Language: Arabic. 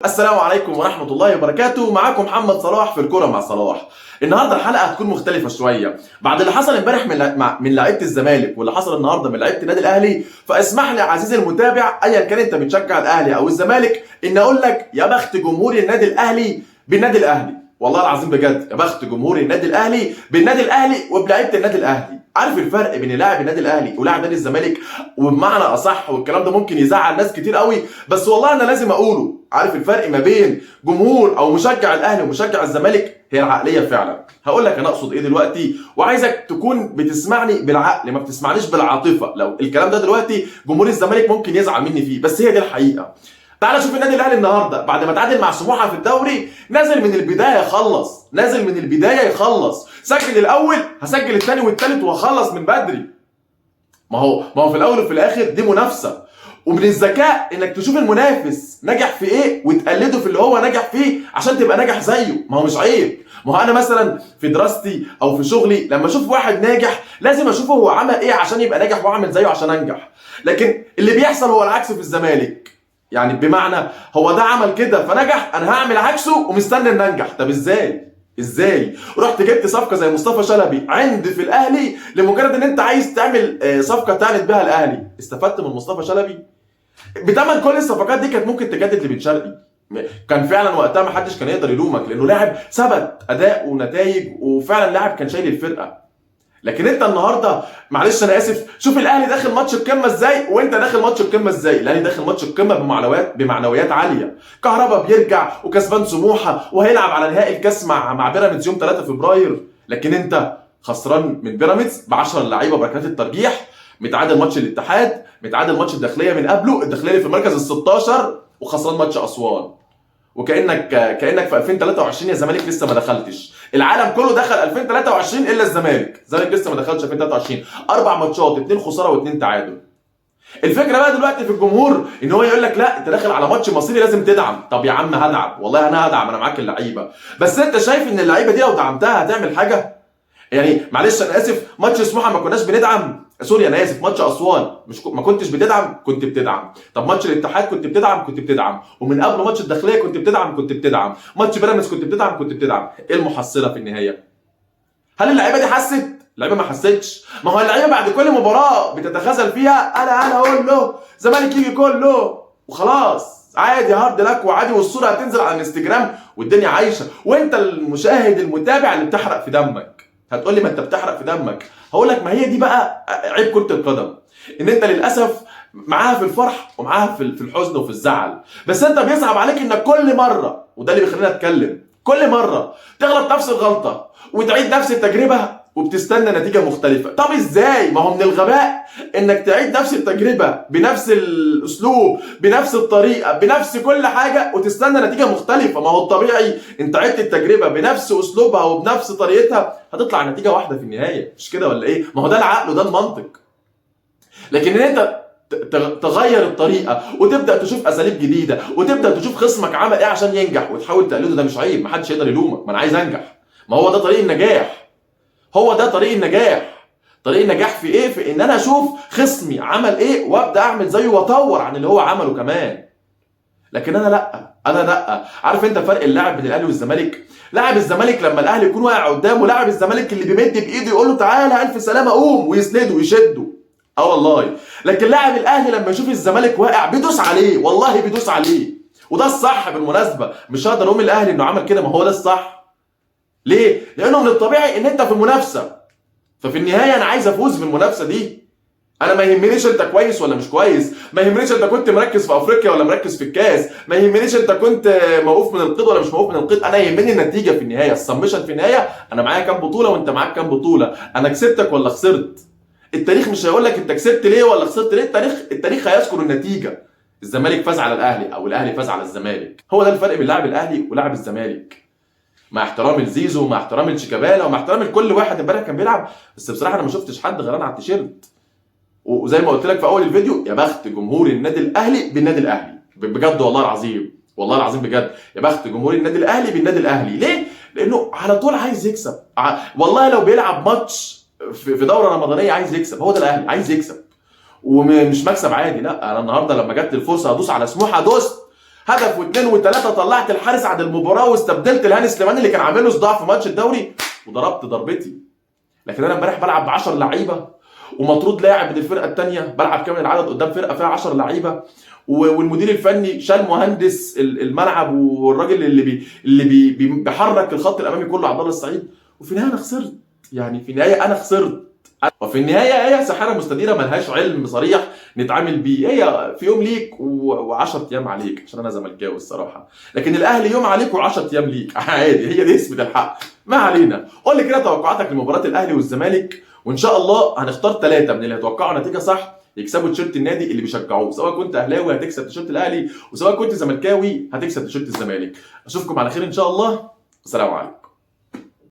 السلام عليكم ورحمة الله وبركاته. معاكم محمد صلاح في الكرة مع صلاح. النهارده الحلقة هتكون مختلفة شوية بعد اللي حصل امبارح من لعيبة الزمالك واللي حصل النهارده من لعيبة النادي الأهلي. فاسمح لي عزيزي المتابع ايا كان انت بتشجع الأهلي أو الزمالك ان اقول لك يا بخت جمهور النادي الأهلي بالنادي الأهلي. والله العظيم بجد يا بخت جمهور النادي الأهلي بالنادي الأهلي وبلعيبة النادي الأهلي. عارف الفرق بين لاعب النادي الاهلي ولاعب نادي الزمالك؟ وبمعنى اصح، والكلام ده ممكن يزعل ناس كتير قوي بس والله انا لازم اقوله. عارف الفرق ما بين جمهور او مشجع الاهلي ومشجع الزمالك؟ هي العقليه فعلا. هقول لك انا اقصد ايه دلوقتي وعايزك تكون بتسمعني بالعقل ما بتسمعنيش بالعاطفه. لو الكلام ده دلوقتي جمهور الزمالك ممكن يزعل مني فيه بس هي دي الحقيقه. تعال شوف النادي الاهلي النهارده بعد ما تعادل مع سموحه في الدوري نازل من البدايه يخلص، نازل من البدايه يخلص، سجل الاول هسجل الثاني والثالث واخلص من بدري. ما هو في الاول وفي الاخر دي منافسه، ومن الذكاء انك تشوف المنافس نجح في ايه وتقلده في اللي هو نجح فيه عشان تبقى ناجح زيه. ما هو مش عيب. ما هو انا مثلا في دراستي او في شغلي لما اشوف واحد ناجح لازم اشوفه هو عمل ايه عشان يبقى ناجح واعمل زيه عشان انجح. لكن اللي بيحصل هو العكس في الزمالك. يعني بمعنى هو ده عمل كده فنجح، انا هعمل عكسه ومستني ان انجح. طب ازاي رحت جبت صفقه زي مصطفى شلبي عند في الاهلي لمجرد ان انت عايز تعمل صفقه تعند بها الاهلي؟ استفدت من مصطفى شلبي؟ بتمن كل الصفقات دي كانت ممكن تجدد لبن شرقي. كان فعلا وقتها ما حدش كان يقدر يلومك لانه لاعب ثبت اداء ونتائج وفعلا لاعب كان شايل الفرقه. لكن انت النهارده معلش انا اسف، شوف الاهلي داخل ماتش القمه ازاي وانت داخل ماتش القمه ازاي. الاهلي داخل ماتش القمه بمعنويات عاليه. كهربا بيرجع وكسبان سموحه وهيلعب على نهائي الكاس مع بيراميدز يوم 3 فبراير. لكن انت خسران من بيراميدز ب 10 لعيبه بركات الترجيح، متعادل ماتش الاتحاد، متعادل ماتش الداخليه من قبله، الداخليه في المركز ال 16 وخسران ماتش اسوان. كانك في 2023 يا زمالك لسه ما دخلتش. العالم كله دخل 2023 الا الزمالك. الزمالك لسه ما دخلش 2023. 4 ماتشات 2 خساره و2 تعادل. الفكره بقى دلوقتي في الجمهور ان هو يقول لك لا انت داخل على ماتش مصيري لازم تدعم. طب يا عم هدعم، والله انا هدعم، انا معاك اللعيبه، بس انت شايف ان اللعيبه دي لو دعمتها هتعمل حاجه؟ يعني معلش انا اسف، ماتش سموحه ما كناش بندعم، سوري انا اسف، ماتش اسوان ما كنتش بتدعم، كنت بتدعم. طب ماتش الاتحاد كنت بتدعم، ومن قبل ماتش الداخليه كنت بتدعم، ماتش بيراميدز كنت بتدعم. ايه المحصله في النهايه؟ هل اللعيبه دي حست؟ اللعيبه ما حستش. ما هو اللعيبه بعد كل مباراه بتتخاذل فيها انا اقول له زمالك يجي كله وخلاص عادي، هارد لك وعادي، والصوره هتنزل على الانستجرام والدنيا عايشه، وانت المشاهد المتابع اللي بتحرق في دمك. هتقول لي ما انت بتحرق في دمك، هقول لك ما هي دي بقى عيب كرة القدم، ان انت للاسف معاها في الفرح ومعاها في الحزن وفي الزعل. بس انت بيصعب عليك انك كل مره، وده اللي بيخلينا نتكلم، كل مره تغلط نفس الغلطه وتعيد نفس التجربه وبتستنى نتيجه مختلفه. طب ازاي؟ ما هو من الغباء انك تعيد نفس التجربه بنفس الاسلوب بنفس الطريقه بنفس كل حاجه وتستنى نتيجه مختلفه. ما هو الطبيعي انت عدت التجربه بنفس اسلوبها وبنفس طريقتها هتطلع نتيجه واحده في النهايه، مش كده ولا ايه؟ ما هو ده العقل وده المنطق. لكن ان انت تغير الطريقه وتبدا تشوف اساليب جديده وتبدا تشوف خصمك عمل ايه عشان ينجح وتحاول تقلده، ده مش عيب، محدش يقدر يلومك. ما انا عايز انجح، ما هو ده طريق النجاح. هو ده طريق النجاح. طريق النجاح في ايه؟ في ان انا اشوف خصمي عمل ايه وابدا اعمل زيه واطور عن اللي هو عمله كمان. لكن انا لا. عارف انت فرق اللاعب بين الاهلي والزمالك؟ لاعب الزمالك لما الاهلي يكون واقع قدامه، لاعب الزمالك اللي بيمد بايده يقول له تعالى الف سلامه قوم ويسنده ويشده. اه والله. لكن لاعب الاهلي لما يشوف الزمالك واقع بيدوس عليه، والله بيدوس عليه. وده الصح بالمناسبه، مش هقدر اقول الاهلي انه عمل كده، ما هو ده الصح. ليه؟ لانه من الطبيعي ان انت في منافسه، ففي النهايه انا عايز افوز في المنافسه دي. انا ما يهمنيش انت كويس ولا مش كويس، ما يهمنيش انت كنت مركز في افريقيا ولا مركز في الكاس، ما يهمنيش انت كنت موقوف من القيد ولا مش موقوف من القيد. انا يهمني النتيجه في النهايه، السمشن في النهايه، انا معايا كام بطوله وانت معاك كام بطوله، انا كسبتك ولا خسرت. التاريخ مش هيقول لك انت كسبت ليه ولا خسرت ليه، التاريخ هيذكر النتيجه. الزمالك فاز على الاهلي او الاهلي فاز على الزمالك، هو ده الفرق بين لاعب الاهلي ولاعب الزمالك. مع احترامي لزيزو ومع احترامي لشيكابالا ومع احترامي لكل واحد امبارح كان بيلعب، بس بصراحه انا ما شفتش حد غيران على التيشيرت. وزي ما قلت لك في اول الفيديو، يا بخت جمهور النادي الاهلي بالنادي الاهلي بجد، والله العظيم والله العظيم بجد، يا بخت جمهور النادي الاهلي بالنادي الاهلي. ليه؟ لانه على طول عايز يكسب. والله لو بيلعب ماتش في دوره رمضانيه عايز يكسب، هو ده الاهلي عايز يكسب، ومش مكسب عادي. لا انا النهارده لما جت الفرصه ادوس على سموحه دوست، هدف واثنين وثلاثه، طلعت الحارس عن المباراه واستبدلت الهاني سليمان اللي كان عامل له صداع في ماتش الدوري وضربت ضربتي. لكن انا امبارح بلعب ب 10 لعيبه ومطرود لاعب من الفرقه الثانيه، بلعب كامل العدد قدام فرقه فيها 10 لعيبه، والمدير الفني شال مهندس الملعب والراجل اللي بيحرك الخط الامامي كله عبد الله السعيد، وفي النهايه انا خسرت. يعني في النهايه انا خسرت. وفي النهايه هي ساحره مستديره ملهاش علم صريح نتعامل بيه، هي في يوم ليك و10 ايام عليك، عشان انا زملكاوي الصراحه. لكن الاهلي يوم عليك و10 ايام ليك عادي، هي دي اسمة الحق. ما علينا. قول لي كده توقعاتك لمباراه الاهلي والزمالك، وان شاء الله هنختار 3 من اللي هيتوقعوا نتيجه صح يكسبوا تيشيرت النادي اللي بيشجعوه، سواء كنت اهلاوي هتكسب تيشيرت الاهلي، وسواء كنت زملكاوي هتكسب تيشيرت الزمالك. اشوفكم على خير ان شاء الله. السلام عليكم.